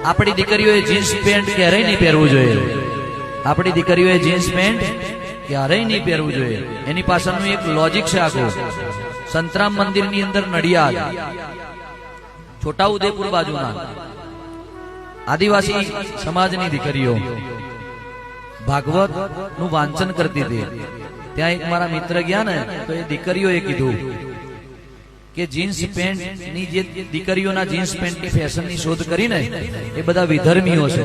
આપણી દીકરીઓએ jeans pant ક્યારેય નહીં પહેરવું જોઈએ. આપણી દીકરીઓએ જીન્સ પેન્ટ ક્યારેય નહીં પહેરવું જોઈએ. એની પાછળનું એક લોજિક છે આખું. સંતરામ મંદિરની અંદર નડિયાદ, છોટાઉદેપુર બાજુના આદિવાસી સમાજની દીકરીઓ ભાગવત નું વાંચન કરતી હતી. ત્યાં એક મારા મિત્ર ગયા ને, તો એ દીકરીઓએ કીધું કે જીન્સ પેન્ટ ની જે દીકરીઓના જીન્સ પેન્ટ ની ફેશન ની શોધ કરીને એ બધા વિધર્મીઓ છે.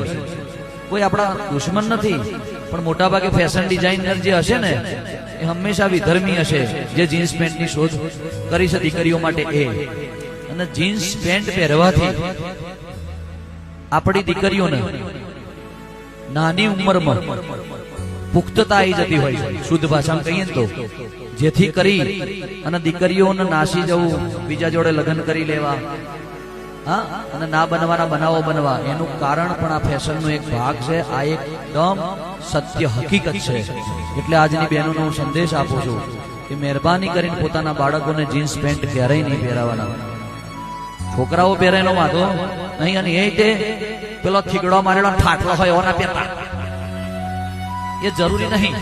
કોઈ આપણા દુશ્મન નથી, પણ મોટાભાગે ફેશન ડિઝાઇનર જે હશે ને એ હંમેશા વિધર્મી હશે, જે જીન્સ પેન્ટ ની શોધ કરી છે દીકરીઓ માટે એ. અને જીન્સ પેન્ટ પહેરવાથી આપણી દીકરીઓને નાની ઉંમરમાં પુખ્તતા આવી જતી હોય છે, શુદ્ધ ભાષામાં કહીએ તો. જેથી કરી અને દીકરીઓને નાસી જવું, બીજા જોડે લગ્ન કરી લેવા, હા, અને ના બનવાના બનાવો બનવા, એનું કારણ પણ આ ફેશનનો એક ભાગ છે. આ એકદમ સત્ય હકીકત છે. એટલે આજની બહેનોને હું સંદેશ આપું છું કે મહેરબાની કરીને પોતાના બાળકોને જીન્સ પેન્ટ ક્યારેય નહીં પહેરાવાના. છોકરાઓ પહેરે એનો વાંધો નહીં, અને એ તે પેલો થીગડો મારેલો ઠાટલો હોય એવા ના પહેરતા, એ જરૂરી નહીં,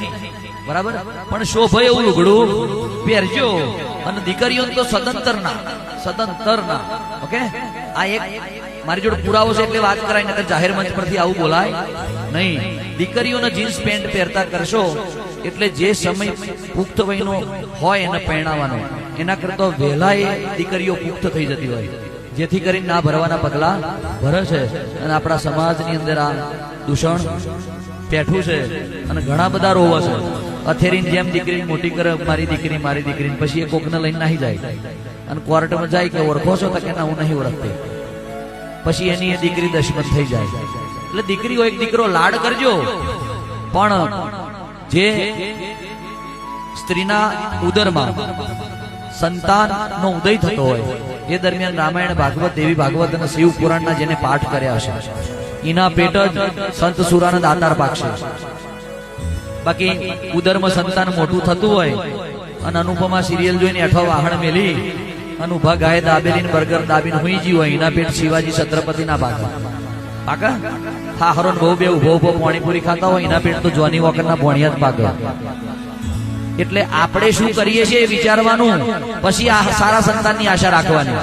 બરાબર. પણ શોભે એવું લુગડું પહેરજો. અને દીકરીઓ તો સદંતર ના. ઓકે, આ એક મારી જોડે પુરાવો છે એટલે વાત કરાય, નકર જાહેર મંચ પરથી આવું બોલાય નહીં. દીકરીઓને જીન્સ પેન્ટ પહેરતા કરશો એટલે જે સમય પુખ્ત વયનો હોય એને પહેણાવાનો, એના કરતા વહેલા એ દીકરીઓ પુખ્ત થઈ જતી હોય, જેથી કરીને ના ભરવાના પગલા ભરે છે. અને આપણા સમાજની અંદર આ દૂષણ પેઠું છે, અને ઘણા બધા રોવા છે. અથેરીની જેમ દીકરી મોટી કરે, મારી દીકરી, પછી એ કોકને લઈને નાહી જાય અને કોર્ટમાં જાય કે ઓળખો છો, તો કે ના, હું નહીં ઓળખતી. પછી એની એ દીકરી દશમત થઈ જાય. એટલે દીકરીઓ એક દીકરો લાડ કરજો, પણ જે સ્ત્રીના ઉદરમાં સંતાન નો ઉદય થતો હોય એ દરમિયાન રામાયણ, ભાગવત, દેવી ભાગવત અને શિવ પુરાણના જેને પાઠ કર્યા છે એના પેટ જ સંત સુરાનંદ આધાર પાકશે. બાકી ઉદરમાં સંતાન મોટું થતું હોય અને અનુપમા સિરિયલ જોઈને એઠો વાહણ મેલી અને ઉભા ગાય દાબેલી બર્ગર દાબીને હુઈ જી હોય, એના પેટ શિવાજી છત્રપતિ ના પાકા. હા, હરોન બહુ બે ઉભો પાણીપુરી ખાતા હોય, એના પેટ તો જોની વોકર ના ભોણિયા જ પાકે. એટલે આપણે શું કરીએ છીએ વિચારવાનું, પછી આ સારા સંતાનની આશા રાખવાની.